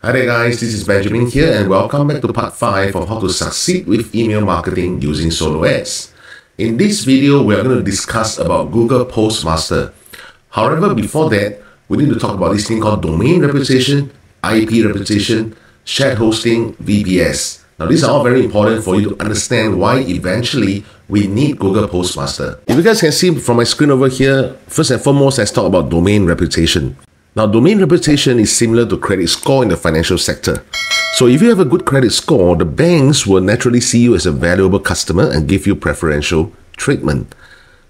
Hi there guys, this is Benjamin here and welcome back to part 5 of how to succeed with email marketing using solo ads. In this video, we are going to discuss about Google Postmaster. However, before that, we need to talk about this thing called domain reputation, IP reputation, shared hosting, VPS. Now these are all very important for you to understand why eventually we need Google Postmaster. If you guys can see from my screen over here, first and foremost, let's talk about domain reputation. Now, domain reputation is similar to credit score in the financial sector. So if you have a good credit score, the banks will naturally see you as a valuable customer and give you preferential treatment.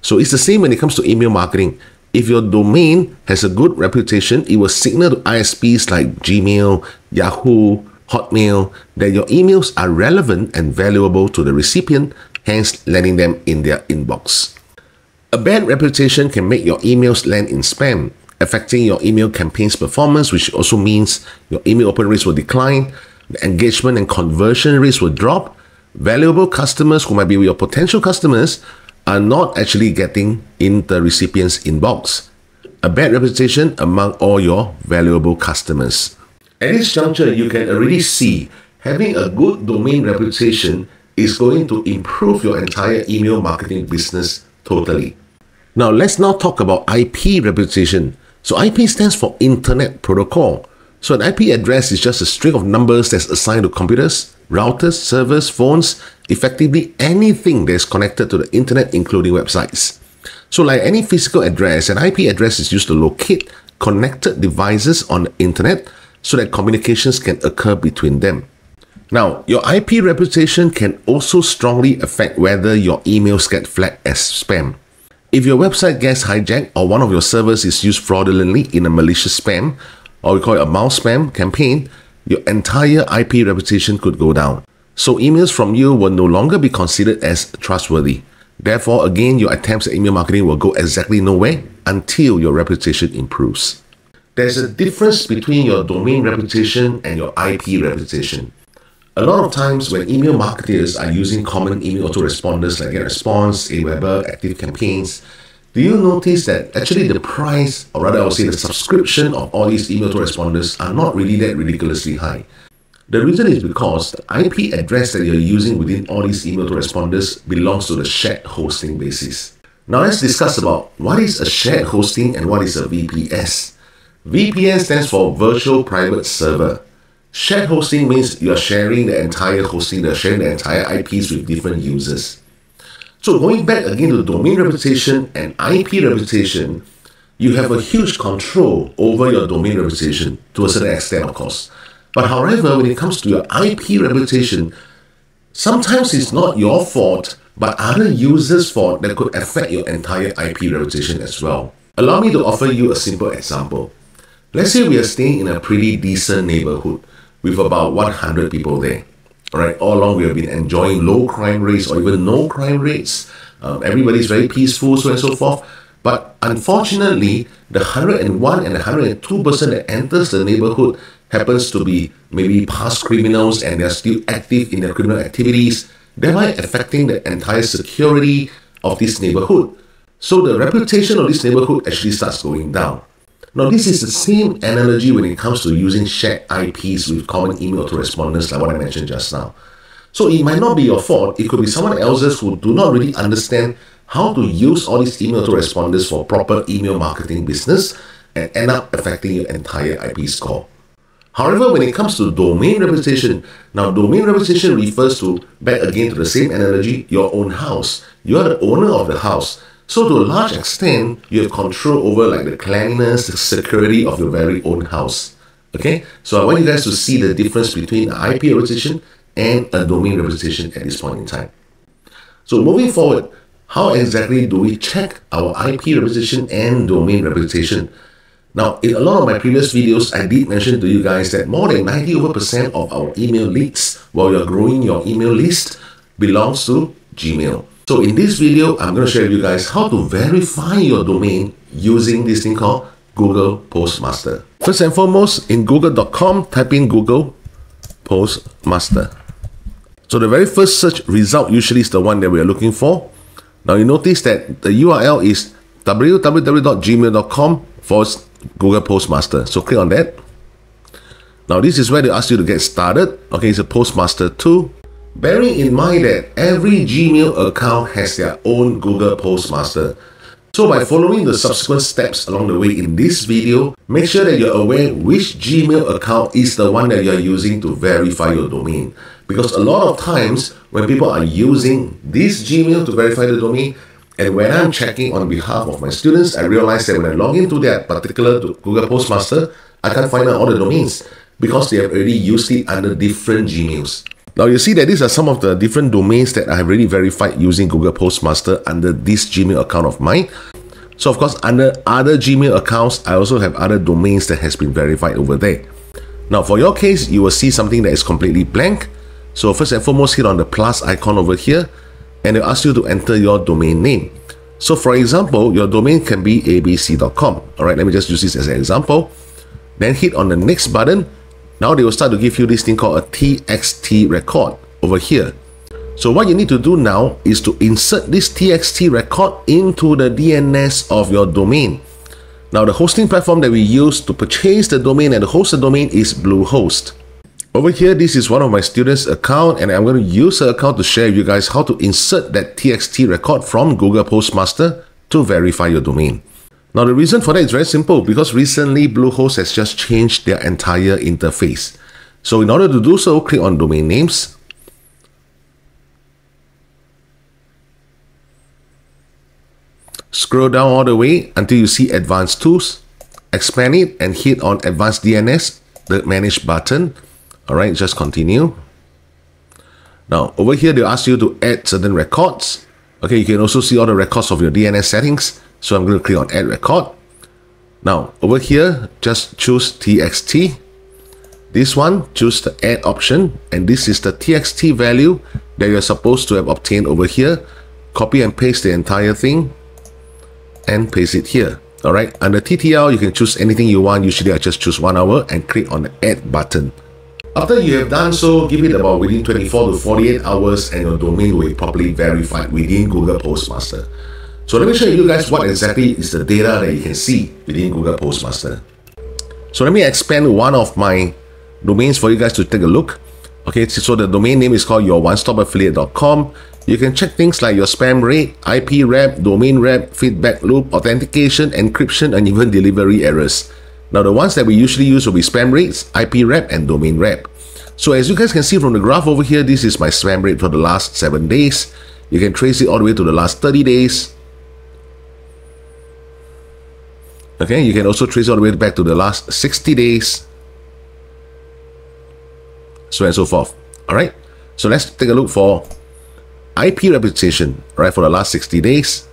So it's the same when it comes to email marketing. If your domain has a good reputation, it will signal to ISPs like Gmail, Yahoo, Hotmail that your emails are relevant and valuable to the recipient, hence landing them in their inbox. A bad reputation can make your emails land in spam, affecting your email campaign's performance, which also means your email open rates will decline, the engagement and conversion rates will drop, valuable customers who might be your potential customers are not actually getting in the recipient's inbox. A bad reputation among all your valuable customers. At this juncture, you can already see having a good domain reputation is going to improve your entire email marketing business totally. Now, let's now talk about IP reputation. So IP stands for Internet Protocol. So an IP address is just a string of numbers that's assigned to computers, routers, servers, phones, effectively anything that's connected to the internet, including websites. So like any physical address, an IP address is used to locate connected devices on the internet so that communications can occur between them. Now, your IP reputation can also strongly affect whether your emails get flagged as spam. If your website gets hijacked or one of your servers is used fraudulently in a malicious spam, or we call it a mouse spam campaign, your entire IP reputation could go down. So emails from you will no longer be considered as trustworthy. Therefore, again, your attempts at email marketing will go exactly nowhere until your reputation improves. There's a difference between your domain reputation and your IP reputation. A lot of times when email marketers are using common email autoresponders like GetResponse, AWeber, ActiveCampaigns, do you notice that actually the price, or rather I would say the subscription of all these email autoresponders are not really that ridiculously high? The reason is because the IP address that you're using within all these email autoresponders belongs to the shared hosting basis. Now let's discuss about what is a shared hosting and what is a VPS. VPN stands for Virtual Private Server. Shared hosting means you are sharing the entire hosting, you're sharing the entire IPs with different users. So going back again to domain reputation and IP reputation, you have a huge control over your domain reputation to a certain extent, of course. But however, when it comes to your IP reputation, sometimes it's not your fault, but other users' fault that could affect your entire IP reputation as well. Allow me to offer you a simple example. Let's say we are staying in a pretty decent neighborhood with about 100 people there. Alright, all along we have been enjoying low crime rates or even no crime rates. Everybody's very peaceful, so on and so forth. But unfortunately, the 101 and the 102 person that enters the neighborhood happens to be maybe past criminals and they're still active in their criminal activities, thereby affecting the entire security of this neighborhood. So the reputation of this neighborhood actually starts going down. Now, this is the same analogy when it comes to using shared IPs with common email autoresponders like what I mentioned just now. So it might not be your fault, it could be someone else's who do not really understand how to use all these email autoresponders for proper email marketing business and end up affecting your entire IP score. However, when it comes to domain reputation, now domain reputation refers to, back again to the same analogy, your own house. You are the owner of the house. So to a large extent, you have control over like the cleanliness, the security of your very own house. Okay, so I want you guys to see the difference between an IP reputation and a domain reputation at this point in time. So moving forward, how exactly do we check our IP reputation and domain reputation? Now, in a lot of my previous videos, I did mention to you guys that more than 90% of our email leads while you're growing your email list belongs to Gmail. So in this video, I'm going to share with you guys how to verify your domain using this thing called Google Postmaster. First and foremost, in google.com, type in Google Postmaster. So the very first search result usually is the one that we are looking for. Now you notice that the URL is www.gmail.com/Google Postmaster. So click on that. Now this is where they ask you to get started. Okay, it's a Postmaster 2. Bearing in mind that every Gmail account has their own Google Postmaster. So by following the subsequent steps along the way in this video, make sure that you're aware which Gmail account is the one that you're using to verify your domain. Because a lot of times when people are using this Gmail to verify the domain, and when I'm checking on behalf of my students, I realize that when I log into that particular Google Postmaster, I can't find out all the domains because they have already used it under different Gmails. Now you see that these are some of the different domains that I have already verified using Google Postmaster under this Gmail account of mine. So of course, under other Gmail accounts, I also have other domains that has been verified over there. Now for your case, you will see something that is completely blank. So first and foremost, hit on the plus icon over here, and it'll ask you to enter your domain name. So for example, your domain can be abc.com. All right, let me just use this as an example. Then hit on the next button. Now they will start to give you this thing called a TXT record over here. So what you need to do now is to insert this TXT record into the DNS of your domain. Now the hosting platform that we use to purchase the domain and to host the domain is Bluehost. Over here, this is one of my students' account, and I'm going to use her account to share with you guys how to insert that TXT record from Google Postmaster to verify your domain. Now the reason for that is very simple, because recently Bluehost has just changed their entire interface. So in order to do so, click on domain names. Scroll down all the way until you see advanced tools, expand it and hit on advanced DNS, the manage button. All right, just continue. Now over here, they'll ask you to add certain records. Okay, you can also see all the records of your DNS settings. So I'm going to click on add record. Now over here, just choose TXT. This one, choose the add option, and this is the TXT value that you're supposed to have obtained over here. Copy and paste the entire thing and paste it here. All right, under TTL, you can choose anything you want. Usually I just choose 1 hour and click on the add button. After you have done so, give it about within 24 to 48 hours and your domain will be properly verified within Google Postmaster. So let me show you guys what exactly is the data that you can see within Google Postmaster. So let me expand one of my domains for you guys to take a look. Okay, so the domain name is called your-one-stop-affiliate.com. You can check things like your spam rate, IP rep, domain rep, feedback loop, authentication, encryption, and even delivery errors. Now the ones that we usually use will be spam rates, IP rep, and domain rep. So as you guys can see from the graph over here, this is my spam rate for the last 7 days. You can trace it all the way to the last 30 days. Okay, you can also trace all the way back to the last 60 days. So on and so forth. All right, so let's take a look for IP reputation, right, for the last 60 days.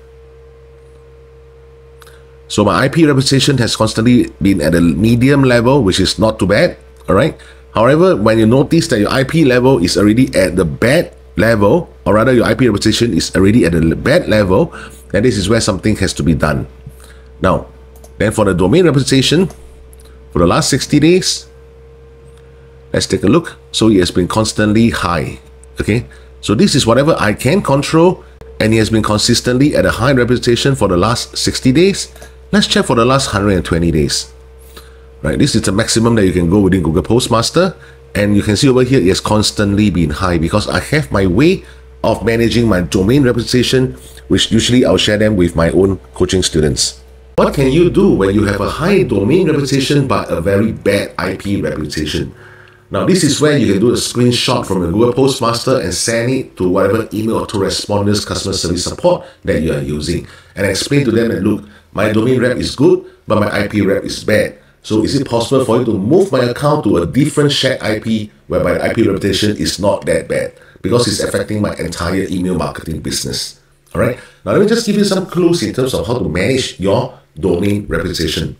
So my IP reputation has constantly been at a medium level, which is not too bad. All right. However, when you notice that your IP level is already at the bad level, or rather your IP reputation is already at a bad level, then this is where something has to be done. Now, then for the domain reputation, for the last 60 days, let's take a look. So it has been constantly high. Okay. So this is whatever I can control, and it has been consistently at a high reputation for the last 60 days. Let's check for the last 120 days. Right, this is the maximum that you can go within Google Postmaster, and you can see over here it has constantly been high because I have my way of managing my domain reputation, which usually I'll share them with my own coaching students. What can you do when you have a high domain reputation but a very bad IP reputation? Now this is where you can do a screenshot from your Google Postmaster and send it to whatever email autoresponders customer service support that you are using, and explain to them that, look, my domain rep is good, but my IP rep is bad. So is it possible for you to move my account to a different shared IP whereby the IP reputation is not that bad because it's affecting my entire email marketing business? All right. Now let me just give you some clues in terms of how to manage your domain reputation.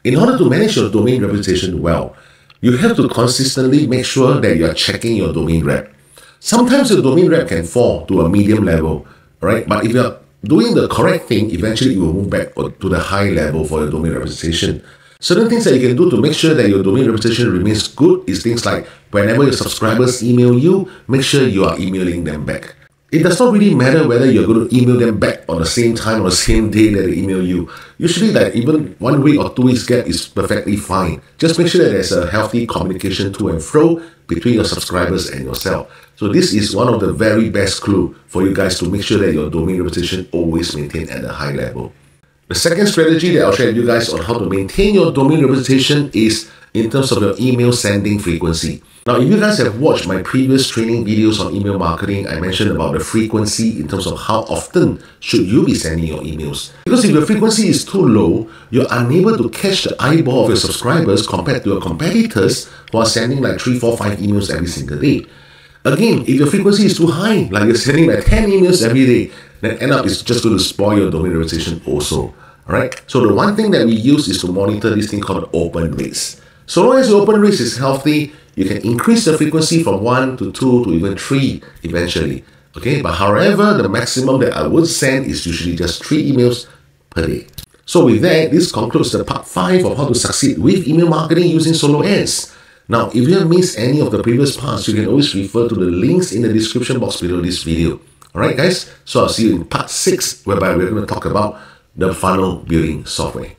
In order to manage your domain reputation well, you have to consistently make sure that you are checking your domain rep. Sometimes your domain rep can fall to a medium level, right? But if you are doing the correct thing, eventually you will move back to the high level for your domain reputation. Certain things that you can do to make sure that your domain reputation remains good is things like whenever your subscribers email you, make sure you are emailing them back. It does not really matter whether you're going to email them back on the same time or the same day that they email you. Usually, like even 1 week or 2 weeks gap is perfectly fine. Just make sure that there's a healthy communication to and fro between your subscribers and yourself. So this is one of the very best clue for you guys to make sure that your domain reputation always maintained at a high level. The second strategy that I'll share with you guys on how to maintain your domain reputation is in terms of your email sending frequency. Now, if you guys have watched my previous training videos on email marketing, I mentioned about the frequency in terms of how often should you be sending your emails. Because if your frequency is too low, you're unable to catch the eyeball of your subscribers compared to your competitors who are sending like 3, 4, 5 emails every single day. Again, if your frequency is too high, like you're sending like 10 emails every day, then end up it's just going to spoil your domain reputation also. Alright, so the one thing that we use is to monitor this thing called open rates. So long as your open rates is healthy, you can increase the frequency from 1 to 2 to even 3 eventually. Okay, but however, the maximum that I would send is usually just 3 emails per day. So with that, this concludes the part 5 of how to succeed with email marketing using solo ads. Now, if you have missed any of the previous parts, you can always refer to the links in the description box below this video. Alright guys, so I'll see you in part 6, whereby we're going to talk about the funnel building software.